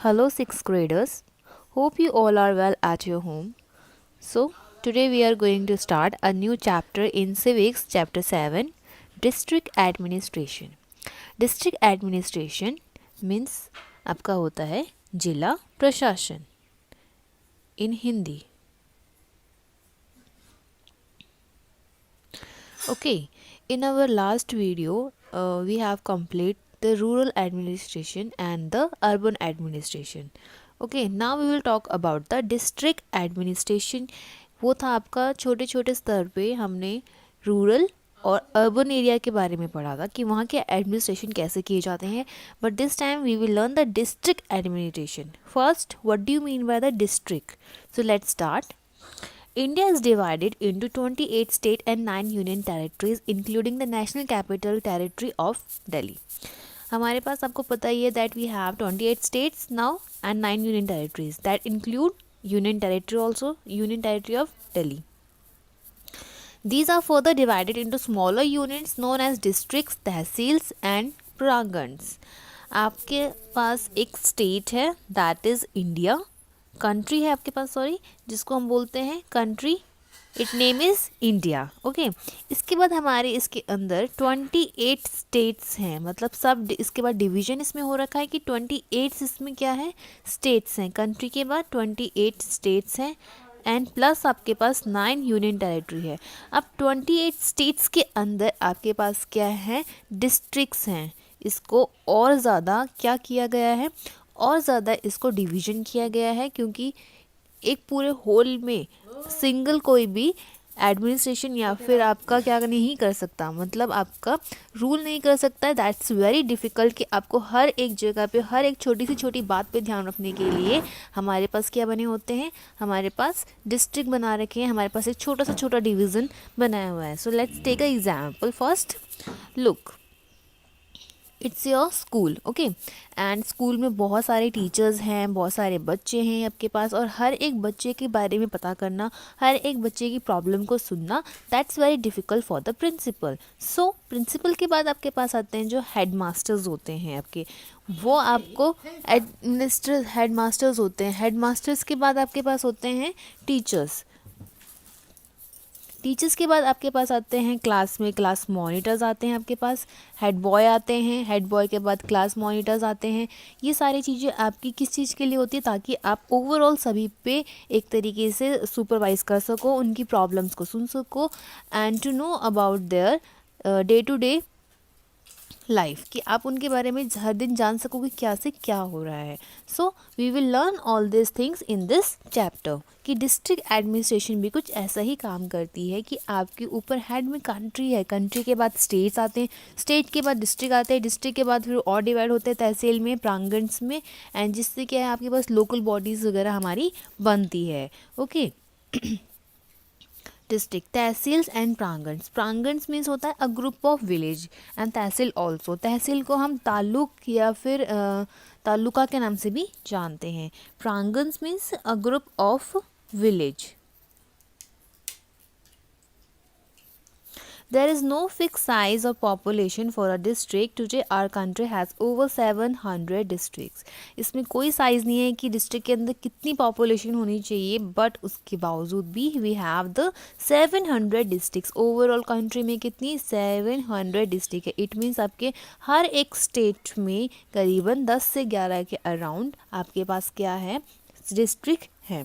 Hello, sixth graders. Hope you all are well at your home. So, today we are going to start a new chapter in Civics, Chapter 7 District Administration. District Administration means आपका होता है जिला प्रशासन in Hindi. Okay, in our last video, we have completed the rural administration and the urban administration. Okay, now we will talk about the district administration. वो था आपका छोटे छोटे स्तर पे हमने रूरल और अर्बन एरिया के बारे में पढ़ा था कि वहाँ के एडमिनिस्ट्रेशन कैसे किए जाते हैं. But this time we will learn the district administration. First, what do you mean by the district? So let's start. India is divided into 28 state and 9 union territories including the National Capital Territory of Delhi. हमारे पास आपको पता ही है that we have 28 states now and 9 union territories that include union territory also, union territory of Delhi. These are further divided into smaller units known as districts, tehsils and प्रांगण्स. आपके पास एक state है that is India. Country है आपके पास, sorry, जिसको हम बोलते हैं country. It name is India. Okay, इसके बाद हमारे इसके अंदर 28 स्टेट्स हैं, मतलब सब इसके बाद डिवीजन इसमें हो रखा है कि 28 इसमें क्या है, स्टेट्स हैं. कंट्री के बाद 28 स्टेट्स हैं एंड प्लस आपके पास 9 यूनियन टेरिटरी है. अब 28 स्टेट्स के अंदर आपके पास क्या है, डिस्ट्रिक्ट्स हैं. इसको और ज़्यादा क्या किया गया है, और ज़्यादा इसको डिवीज़न किया गया है, क्योंकि एक पूरे होल में सिंगल कोई भी एडमिनिस्ट्रेशन या फिर आपका क्या नहीं कर सकता, मतलब आपका रूल नहीं कर सकता है. दैट्स वेरी डिफ़िकल्ट कि आपको हर एक जगह पे हर एक छोटी से छोटी बात पे ध्यान रखने के लिए हमारे पास क्या बने होते हैं, हमारे पास डिस्ट्रिक्ट बना रखे हैं, हमारे पास एक छोटा डिवीज़न बनाया हुआ है. So let's take a example. First look, it's your school. Okay, and school में बहुत सारे टीचर्स हैं, बहुत सारे बच्चे हैं आपके पास, और हर एक बच्चे के बारे में पता करना, हर एक बच्चे की प्रॉब्लम को सुनना, that's very difficult for the principal. So principal के बाद आपके पास आते हैं जो हेड मास्टर्स होते हैं आपके, वो आपको हेड मास्टर्स होते हैं. हेड मास्टर्स के बाद आपके पास होते हैं टीचर्स. टीचर्स के बाद आपके पास आते हैं क्लास में क्लास मॉनिटर्स आते हैं आपके पास. हेड बॉय आते हैं, हेड बॉय के बाद क्लास मॉनिटर्स आते हैं. ये सारी चीज़ें आपकी किस चीज़ के लिए होती है, ताकि आप ओवरऑल सभी पे एक तरीके से सुपरवाइज कर सको, उनकी प्रॉब्लम्स को सुन सको and to know about their day to day life, कि आप उनके बारे में हर दिन जान सको कि क्या से क्या हो रहा है. So we will learn all this things in this chapter कि डिस्ट्रिक्ट एडमिनिस्ट्रेशन भी कुछ ऐसा ही काम करती है कि आपके ऊपर हेड में कंट्री है, कंट्री के बाद स्टेट्स आते हैं, स्टेट के बाद डिस्ट्रिक्ट आते हैं, डिस्ट्रिक्ट के बाद फिर और डिवाइड होते हैं तहसील में, प्रांगण्स में, एंड जिससे क्या है आपके पास लोकल बॉडीज़ वगैरह हमारी बनती है. Okay, district, tehsils and parganas. Parganas means होता है a group of village and tehsil also. Tehsil को हम ताल्लुक या फिर तालुका के नाम से भी जानते हैं. Parganas means a group of village. There is no fixed size of population for a district. Today our country has over 700 districts. इसमें कोई साइज़ नहीं है कि डिस्ट्रिक्ट के अंदर कितनी पॉपुलेशन होनी चाहिए, बट उसके बावजूद भी we have the 700 districts. Overall country में कितनी, 700 डिस्ट्रिक्ट है. इट मीन्स आपके हर एक स्टेट में करीबन 10 से 11 के अराउंड आपके पास क्या है, डिस्ट्रिक्ट है.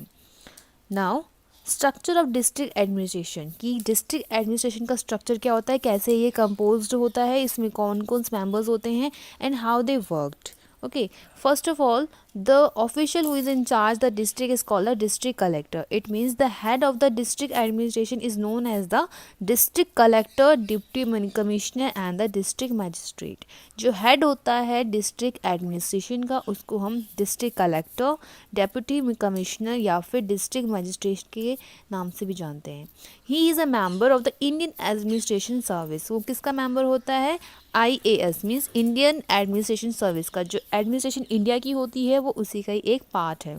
Now structure of district administration, कि डिस्ट्रिक्ट एडमिनिस्ट्रेशन का स्ट्रक्चर क्या होता है, कैसे ये कंपोज्ड होता है, इसमें कौन कौन से मेंबर्स होते हैं and how they worked. Okay, first of all the official who is in charge the district is called a district collector. It means the head of the district administration is known as the district collector, deputy commissioner and the district magistrate. जो head होता है district administration का, उसको हम district collector, deputy commissioner या फिर district magistrate के नाम से भी जानते हैं. He is a member of the Indian Administration Service. वो किसका member होता है, IAS means Indian administration service का. जो एडमिनिस्ट्रेशन इंडिया की होती है वो उसी का ही एक पार्ट है.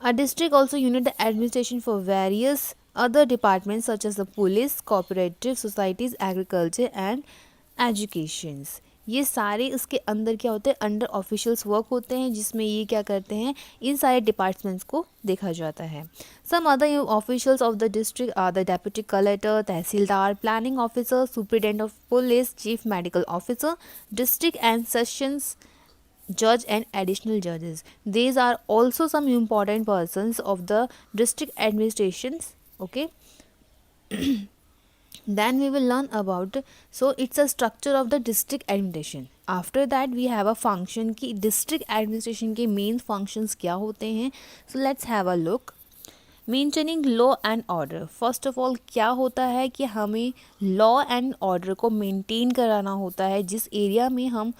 A district also unit the administration for various other departments such as the police, cooperative societies, agriculture and educations. ये सारे इसके अंदर क्या होते हैं, अंडर ऑफिशियल्स वर्क होते हैं, जिसमें ये क्या करते हैं, इन सारे डिपार्टमेंट्स को देखा जाता है। Some other officials of the district are the deputy collector, tehsildar, planning officer, superintendent of police, chief medical officer, district and sessions judge and additional judges. These are also some important persons of the district administrations. Okay. Then we will learn about, so it's a structure of the district administration. After that we have a function कि district administration के main functions क्या होते हैं. So let's have a look. Maintaining law and order. First of all क्या होता है कि हमें लॉ एंड ऑर्डर को मेंटेन कराना होता है. जिस एरिया में हम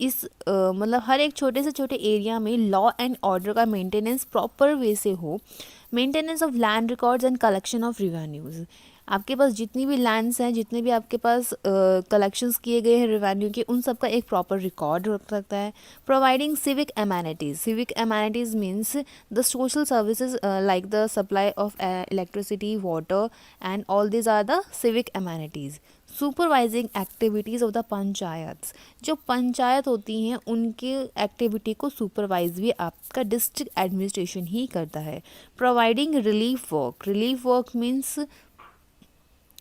इस मतलब हर एक छोटे से छोटे एरिया में लॉ एंड ऑर्डर का मेंटेनेंस प्रॉपर वे से हो. Maintenance of land records and collection of revenues. आपके पास जितनी भी लैंड्स हैं, जितने भी आपके पास कलेक्शंस किए गए हैं रेवेन्यू के, उन सब का एक प्रॉपर रिकॉर्ड रख सकता है. Providing civic amenities. Civic amenities means the social services like the supply of electricity, water and all this are the civic amenities. Supervising activities of the panchayat. जो पंचायत होती हैं उनके एक्टिविटी को सुपरवाइज भी आपका डिस्ट्रिक्ट एडमिनिस्ट्रेशन ही करता है. Providing relief work. Relief work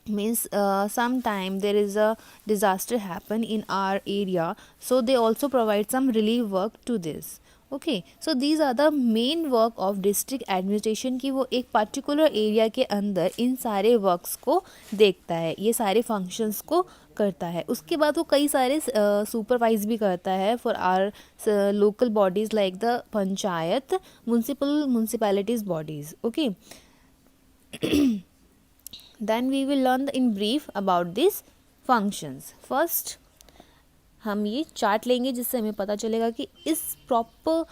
means sometime there is a disaster happen in our area, so they also provide some relief work to this. Okay, so these are the main work of district administration कि वो एक particular area के अंदर इन सारे works को देखता है, ये सारे functions को करता है. उसके बाद वो कई सारे supervise भी करता है for our local bodies like the panchayat, municipalities bodies. Okay. Then we will learn in brief about these functions. First हम ये चार्ट लेंगे जिससे हमें पता चलेगा कि इस प्रॉपर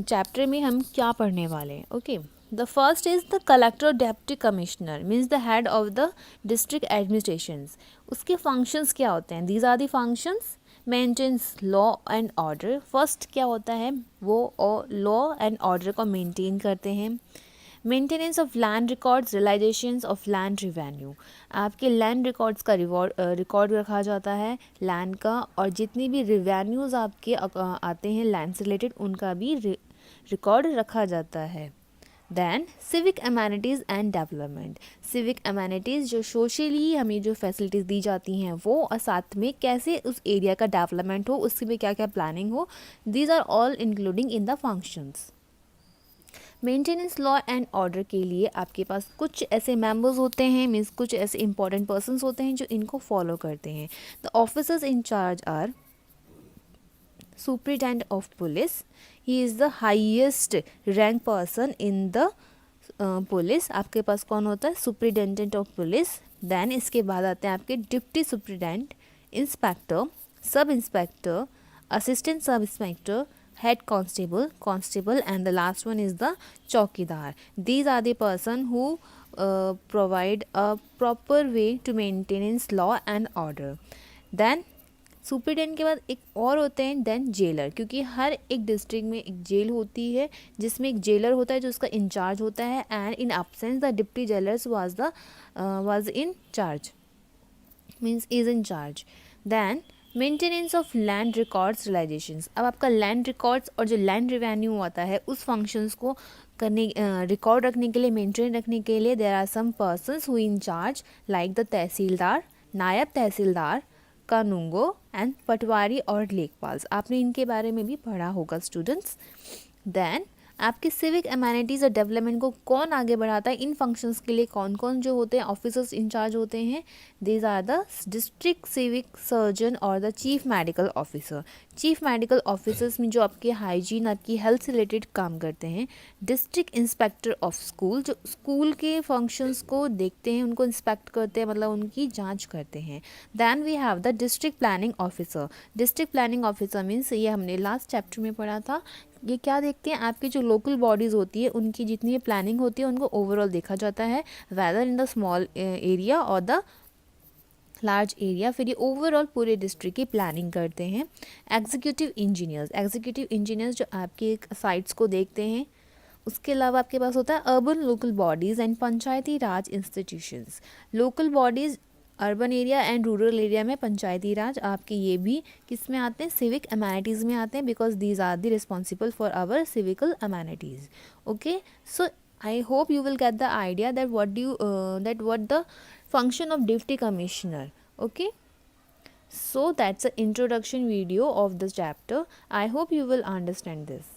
चैप्टर में हम क्या पढ़ने वाले हैं. Okay, the first is the collector deputy commissioner means the head of the district administrations. उसके फंक्शंस क्या होते हैं? These are the functions. Maintains law and order. First क्या होता है, वो लॉ एंड ऑर्डर को मेंटेन करते हैं. Maintenance of land records, realisations of land revenue. आपके लैंड रिकॉर्ड्स का रिकॉर्ड रखा जाता है लैंड का, और जितनी भी रिवेन्यूज़ आपके आते हैं लैंड से रिलेटेड उनका भी रिकॉर्ड रखा जाता है. Then civic amenities and development. Civic amenities जो सोशली हमें जो फैसिलिटीज़ दी जाती हैं वो, और साथ में कैसे उस एरिया का डेवलपमेंट हो, उसमें क्या क्या प्लानिंग हो. These are all including in the functions. Maintenance law and order के लिए आपके पास कुछ ऐसे मेंबर्स होते हैं, मीन्स कुछ ऐसे इंपॉर्टेंट पर्सन्स होते हैं जो इनको फॉलो करते हैं. The officers in charge are superintendent of police. He is the highest rank person in the police. आपके पास कौन होता है? Superintendent of police. देन इसके बाद आते हैं आपके deputy superintendent, inspector, sub inspector, assistant sub inspector, head constable and the last one is the chowkidar. These are the person who provide a proper way to maintenance law and order. Then superintendent के बाद एक और होते हैं then jailer, क्योंकि हर एक district में एक जेल होती है जिसमें एक जेलर होता है जो उसका इंचार्ज होता है. And in absence the deputy jailers was in charge, means is in charge. Then maintenance of land records, realisations. अब आपका लैंड रिकॉर्ड्स और जो लैंड रिवेन्यू आता है उस फंक्शंस को करने, रिकॉर्ड रखने के लिए, मेंटेन रखने के लिए there are some persons who in charge like the tehsildar, naib tehsildar, Kanoongo and पटवारी और लेखपाल्स. आपने इनके बारे में भी पढ़ा होगा स्टूडेंट्स. देन आपके सिविक एमेनिटीज़ और डेवलपमेंट को कौन आगे बढ़ाता है, इन फंक्शंस के लिए कौन कौन जो होते हैं ऑफिसर्स इंचार्ज होते हैं. These are the district civic surgeon और the chief medical officer. Chief medical officers में जो आपके हाइजीन, आपकी हेल्थ से रिलेटेड काम करते हैं. डिस्ट्रिक्ट इंस्पेक्टर ऑफ स्कूल, जो स्कूल के फंक्शंस को देखते हैं, उनको इंस्पेक्ट करते हैं, मतलब उनकी जांच करते हैं. Then we have the district planning officer. District planning officer means, ये हमने लास्ट चैप्टर में पढ़ा था, ये क्या देखते हैं, आपकी जो लोकल बॉडीज़ होती है उनकी जितनी भी प्लानिंग होती है उनको ओवरऑल देखा जाता है, whether in the small area और द लार्ज एरिया. फिर ये ओवरऑल पूरे डिस्ट्रिक्ट की प्लानिंग करते हैं. Executive engineers. एग्जीक्यूटिव इंजीनियर्स जो आपके साइट्स को देखते हैं. उसके अलावा आपके पास होता है urban local bodies and Panchayati Raj institutions. Local bodies urban area and rural area में पंचायती राज आपके ये भी किस में आते हैं, सिविक अमेनिटीज़ में आते हैं, because these are the responsible for our civical amenities. Okay, so I hope you will get the idea that what the function of deputy commissioner. Okay, so that's the introduction video of the chapter. I hope you will understand this.